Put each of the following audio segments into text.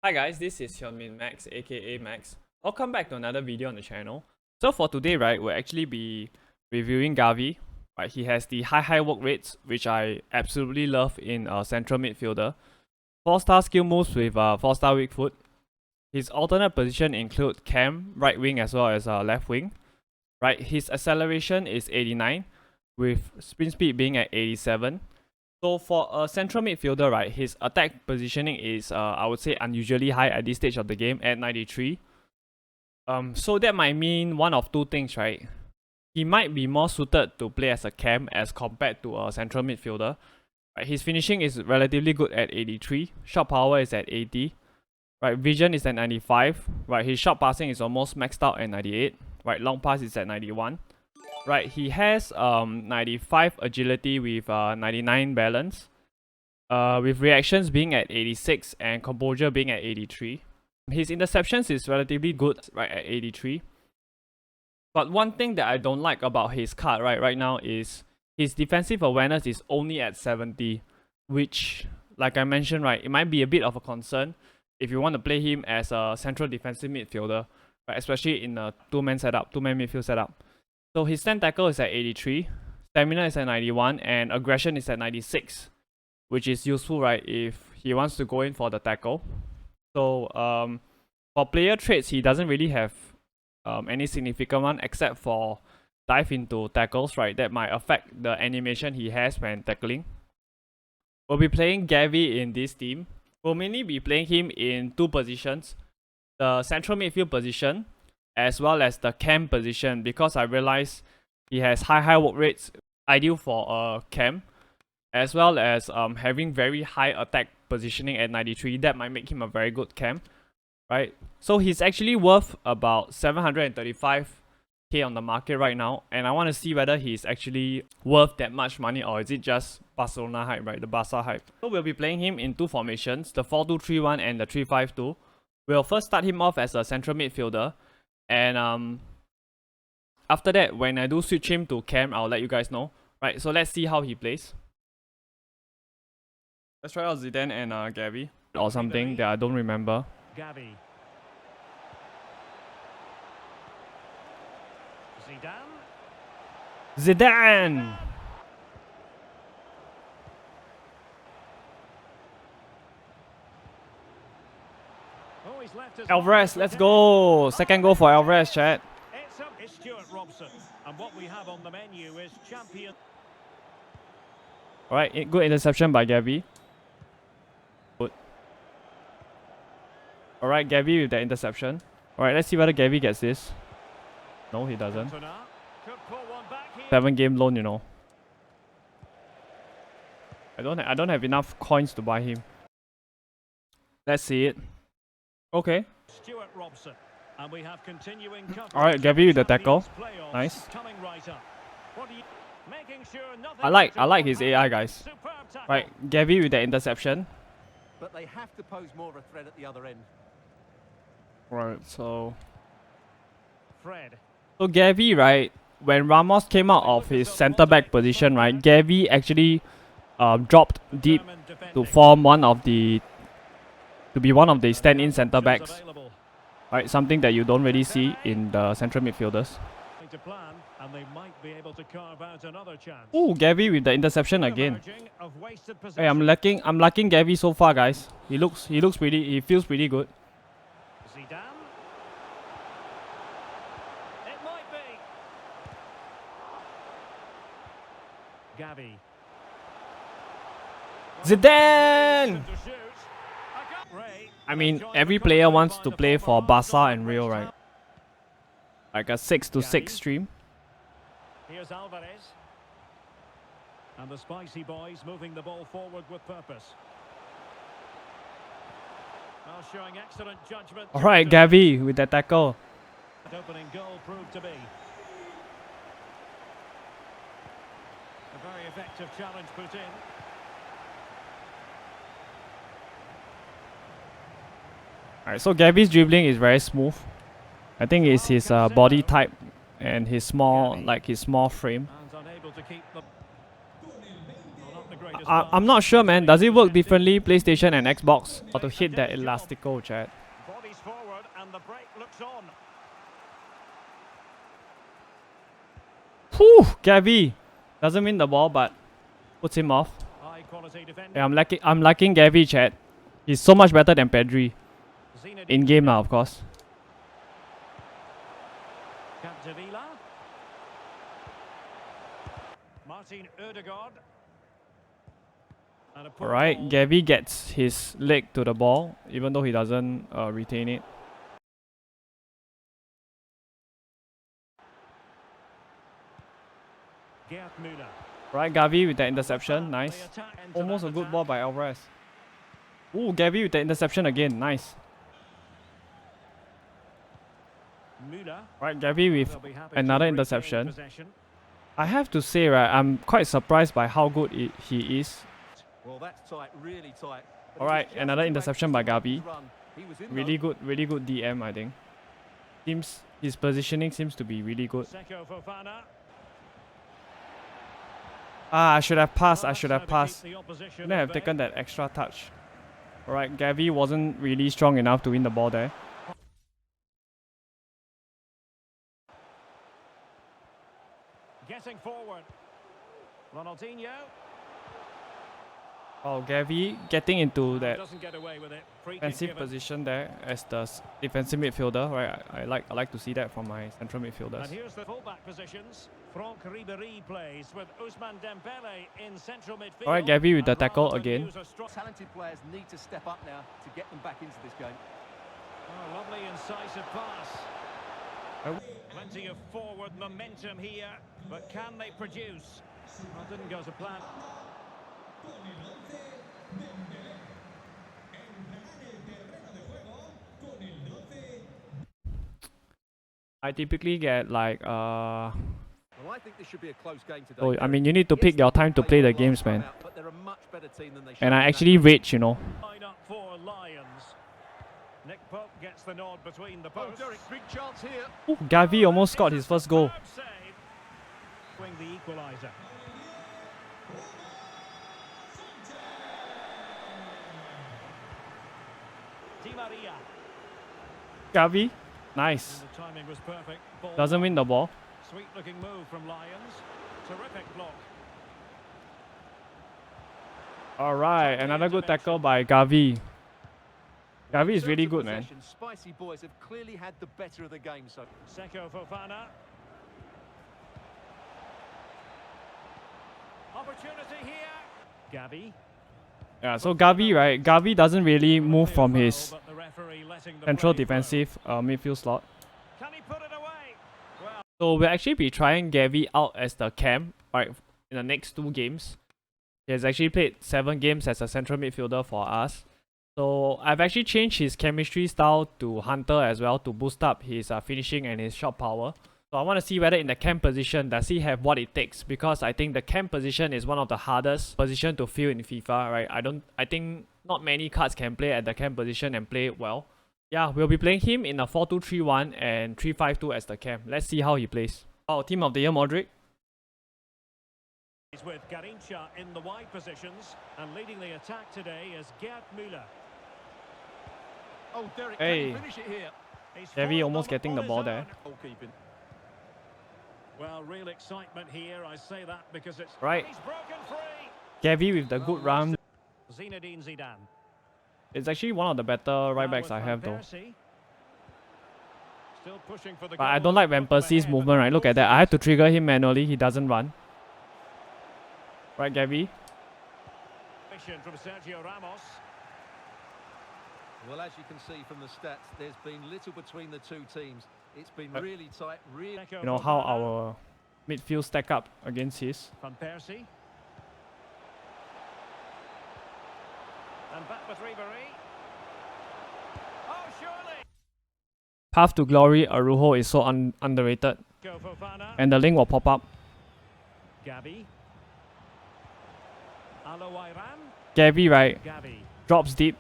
Hi guys, this is Hyunmin Max aka Max. Welcome back to another video on the channel. So for today, right, we'll actually be reviewing Gavi. Right, he has the high work rates, which I absolutely love in a central midfielder. 4-star skill moves with 4-star weak foot. His alternate position include cam, right wing as well as left wing. Right, his acceleration is 89, with sprint speed being at 87. So for a central midfielder, right, his attack positioning is, I would say, unusually high at this stage of the game at 93. So that might mean one of two things, right? He might be more suited to play as a cam as compared to a central midfielder. Right, his finishing is relatively good at 83. Shot power is at 80. Right, vision is at 95. Right, his shot passing is almost maxed out at 98. Right, long pass is at 91. Right, he has 95 agility with 99 balance, with reactions being at 86 and composure being at 83. His interceptions is relatively good, right, at 83. But one thing that I don't like about his card right now is his defensive awareness is only at 70, which, like I mentioned, right, it might be a bit of a concern if you want to play him as a central defensive midfielder, right, especially in a two-man midfield setup. So his stand tackle is at 83, stamina is at 91, and aggression is at 96, which is useful, right, if he wants to go in for the tackle. So for player traits, he doesn't really have any significant one except for dive into tackles, right, that might affect the animation he has when tackling. We'll be playing Gavi in this team. We'll mainly be playing him in two positions, the central midfield position as well as the cam position, because I realized he has high work rates, ideal for a cam, as well as having very high attack positioning at 93. That might make him a very good cam, right? So he's actually worth about 735k on the market right now, and I want to see whether he's actually worth that much money or is it just Barcelona hype, right? The Barca hype. So we'll be playing him in two formations, the 4-2-3-1 and the 3-5-2. We'll first start him off as a central midfielder, and after that, when I do switch him to cam, I'll let you guys know. Right, so let's see how he plays. Let's try out Zidane and Gavi or something that I don't remember. Gavi. Zidane! Alvarez, let's go! Second goal for Alvarez, chat. It's Stuart Robson, and what we have on the menu is champion. Alright, good interception by Gavi. Good. Alright, Gavi with the interception. Alright, let's see whether Gavi gets this. No, he doesn't. 7-game loan, you know. I don't have enough coins to buy him. Let's see it. Okay. Stuart Robson, and we have continuing coverage. Alright, Gavi with the tackle. Nice. I like his AI, guys. Right, Gavi with the interception. But they have to pose more of a threat at the other end. Right, so Fred. So Gavi, right, when Ramos came out of his centre back position, right, Gavi actually dropped deep to form to be one of the stand-in centre backs. Right, something that you don't really see in the central midfielders. Ooh, Gavi with the interception again. Hey, I'm liking Gavi so far, guys. He feels pretty good. Zidane. It might be. Gavi. Zidane! I mean, every player wants to play for Barca and Real, right? Like a 6-6 stream. Here's Alvarez. And the spicy boys moving the ball forward with purpose. Well, showing excellent judgment. Alright, Gavi with the tackle. The opening goal proved to be a very effective challenge put in. Alright, so Gavi's dribbling is very smooth. I think it's his body type and his small frame. And unable to keep the I'm not sure, man. Does it work differently, PlayStation and Xbox? Or to hit that elastical, chat? Bodies forward and the break looks on. Whew! Gavi! Doesn't win the ball, but puts him off. High quality defending. Yeah, I'm liking Gavi, chat. He's so much better than Pedri. In game now, of course. Capdevila. Martin Ødegaard. And a poor Alright, ball. Gavi gets his leg to the ball, even though he doesn't retain it. Gerd Müller. Right, Gavi with the interception, nice. They attack into Almost that a good attack. ball by Alvarez. Ooh, Gavi with the interception again, nice. Müller. Right, Gavi with They'll be happy another to retain interception. possession. I have to say, right, I'm quite surprised by how good he is. Well, that's tight, really tight. But All he right, was just another too interception anxious by to make his Gavi. run. He was in Really good DM, I think. Seems his positioning seems to be really good. Seko Fofana. Ah, I should have passed. Well, I should that's have how to passed. keep the opposition Shouldn't have at bay. taken that extra touch. All right, Gavi wasn't really strong enough to win the ball there. Getting forward. Ronaldinho. Oh, Gavi getting into that Doesn't get away with it. Free kick defensive given. position there as the defensive midfielder. Right, I like to see that from my central And midfielders. here's the fullback positions. Franck Ribéry plays with Ousmane Dembele in central midfield. All right, Gavi with the And tackle rather than again. use a strong- Talented players need to step up now to get them back into this game. Oh, lovely incisive pass. Oh. Plenty of forward momentum here, but can they produce? Well, didn't go to plan. Well, I typically get like I think this should be a close game today. Oh, I mean, you need to pick your time to play the games, man. But they're a much better team than they showed And I in that actually match. rage, you know. Line up for Lions. Nick Pope gets the nod between the Oh, posts. Derek, big chance here. Ooh, Gavi almost scored his first goal. Superb save. Swing the equaliser. Di Maria. Gavi, nice. And the timing was perfect. Ball Doesn't win the ball. Sweet looking move from Lions. Terrific block. All right, another good tackle by Gavi. Gavi is In really terms of good, man. possession, Spicy boys have clearly had the better of the game so Seko Fofana. Opportunity here. Gavi. Yeah, so Gavi, right? Gavi doesn't really move from his But the referee letting the central play flow. defensive midfield slot. Can he put it away? Well, So we'll actually be trying Gavi out as the cam, right, in the next 2 games. He has actually played 7 games as a central midfielder for us. So I've actually changed his chemistry style to Hunter as well to boost up his finishing and his shot power. So I want to see whether in the cam position does he have what it takes, because I think the cam position is one of the hardest position to fill in FIFA, right? I think not many cards can play at the cam position and play it well. Yeah, we'll be playing him in a 4-2-3-1 and 3-5-2 as the cam. Let's see how he plays. Oh, team of the year Modric. he's with Garincha in the wide positions, and leading the attack today is Gerd Müller. Oh, Derek, Hey. can he finish it here? He's Gavi forced almost them getting on the his ball own. there. Goalkeeping. Well, real excitement here. I say that because it's Right. He's broken free. Gavi with the good run. Zinedine Zidane. It's actually one of the better right Now backs with I Van have though. Persie. Still pushing for the But I goal don't like at Van the top of the Persie's head, movement, but right? Look at that. I have to trigger him manually. He doesn't run. Right, Gavi. Efficient from Sergio Ramos. Well, as you can see from the stats, there's been little between the two teams. It's been Uh, really tight, really... Seko You know how Fofana. our midfield stack up against his. Van Persie. And back with Ribéry. Oh, surely. Path to Glory, Arujo is so underrated. Seko Fofana. And the link will pop up. Gavi. Aloiran. Gavi, right, Gavi. drops deep.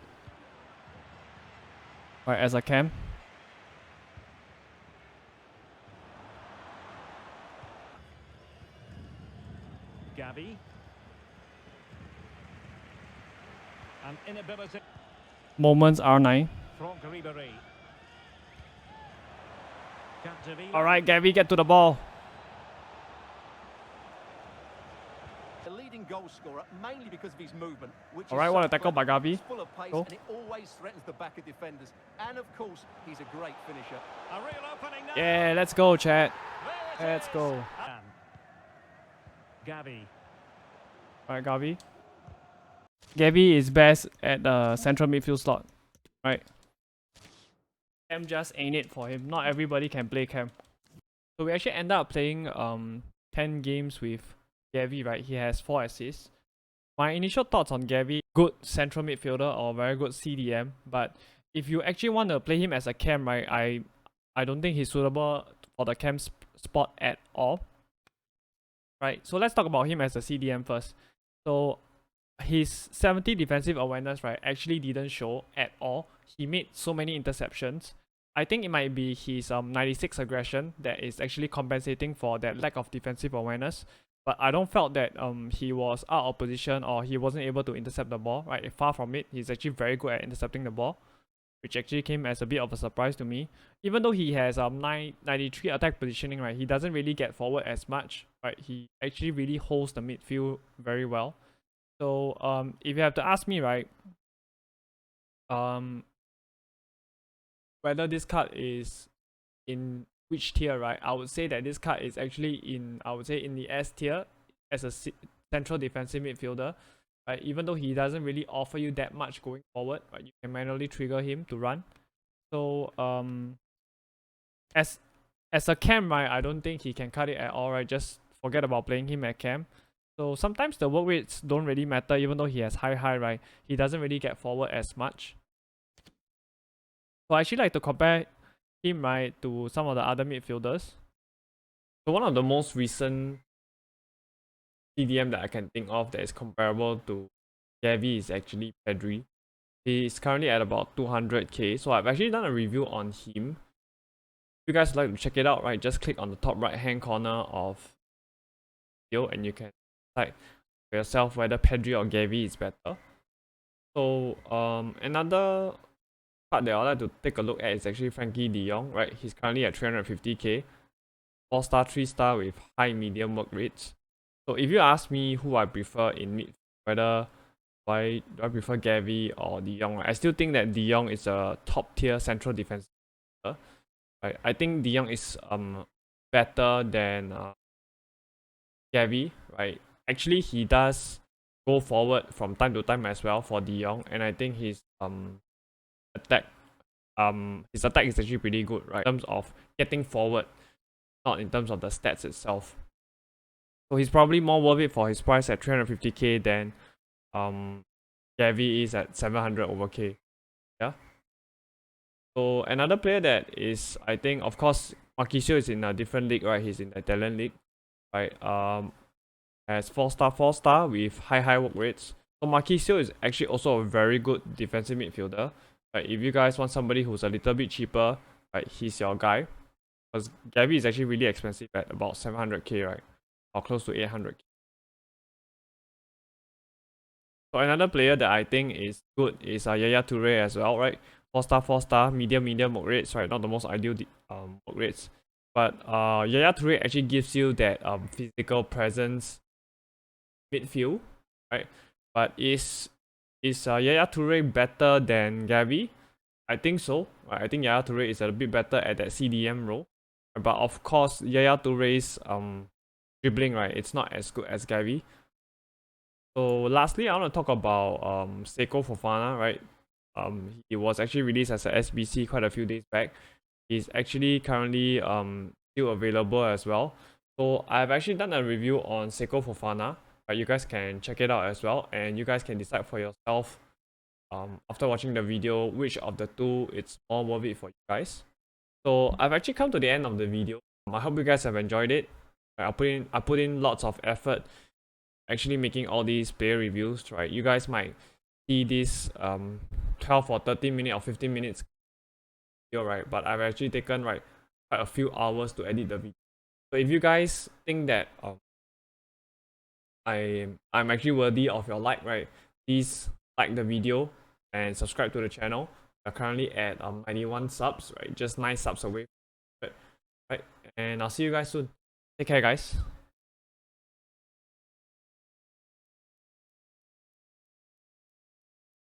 Right, as a cam. Gavi. An inability. Moments R9. Franck Ribéry. Capdevila. Alright, Gavi, get to the ball. The leading goal scorer, mainly because of his movement, which Alright, is what so a tackle by clever. Gavi. He's full of pace Go. and it always threatens the back of defenders. And of course, he's a great finisher. A real opening now. Yeah, let's go, chat. There it Let's is. go. Gavi. Alright, Gavi. Gavi is best at the central midfield slot. Right. Cam just ain't it for him. Not everybody can play Cam. So we actually ended up playing 10 games with Gavi, right? He has 4 assists. My initial thoughts on Gavi, good central midfielder or very good CDM, but if you actually want to play him as a Cam, right, I don't think he's suitable for the Cam spot at all. Right, so let's talk about him as a CDM first. So his 70 defensive awareness, right, actually didn't show at all. He made so many interceptions. I think it might be his 96 aggression that is actually compensating for that lack of defensive awareness. But I don't felt that he was out of position or he wasn't able to intercept the ball, right? Far from it. He's actually very good at intercepting the ball, which actually came as a bit of a surprise to me. Even though he has 93 attack positioning, right, he doesn't really get forward as much, right? He actually really holds the midfield very well. So if you have to ask me, right, whether this card is in which tier, right, I would say that this card is actually in, I would say, in the S tier as a central defensive midfielder, right? Even though he doesn't really offer you that much going forward, right, you can manually trigger him to run. So as a Cam, right, I don't think he can cut it at all, right? Just forget about playing him at Cam. So sometimes the work rates don't really matter, even though he has high, right? He doesn't really get forward as much. So I actually like to compare him, right, to some of the other midfielders. So one of the most recent CDM that I can think of that is comparable to Gavi is actually Pedri. He is currently at about 200k. So I've actually done a review on him. If you guys would like to check it out, right, just click on the top right hand corner of the video and you can decide for yourself whether Pedri or Gavi is better. So another part that I'd like to take a look at is actually Frankie de Jong, right? He's currently at 350k, 4-star, 3-star with high medium work rates. So if you ask me who I prefer in mid, whether why do I prefer Gavi or de Jong, right? I still think that de Jong is a top tier central defense. Right? I think de Jong is better than Gavi, right? Actually, he does go forward from time to time as well for de Jong, and I think his attack is actually pretty good, right? In terms of getting forward, not in terms of the stats itself. So he's probably more worth it for his price at 350k than Gavi is at 700 over k. Yeah. So another player that is, I think, of course, Marquisio is in a different league, right? He's in the Italian league, right? Has 4-star with high work rates. So Marquisio is actually also a very good defensive midfielder. Right? If you guys want somebody who's a little bit cheaper, right, he's your guy. Because Gavi is actually really expensive at about 700k, right? Or close to 800k. So another player that I think is good is Yaya Toure as well, right? 4-star, medium work rates, right? Not the most ideal work rates. But Yaya Toure actually gives you that physical presence midfield, right? But is Yaya Toure better than Gavi? I think so. I think Yaya Toure is a bit better at that CDM role. But of course, Yaya Toure's dribbling, right, it's not as good as Gavi. So lastly, I want to talk about Seko Fofana, right? He was actually released as a SBC quite a few days back. He's actually currently still available as well. So I've actually done a review on Seko Fofana. Right, you guys can check it out as well, and you guys can decide for yourself after watching the video which of the two it's more worth it for you guys. So I've actually come to the end of the video. I hope you guys have enjoyed it. I put in lots of effort actually making all these player reviews, right? You guys might see this 12 or 13 minutes or 15 minutes video, right? But I've actually taken quite a few hours to edit the video. So if you guys think that I'm actually worthy of your like, right, please like the video and subscribe to the channel. We're currently at 91 subs, right? Just 9 subs away. Right? And I'll see you guys soon. Take care, guys.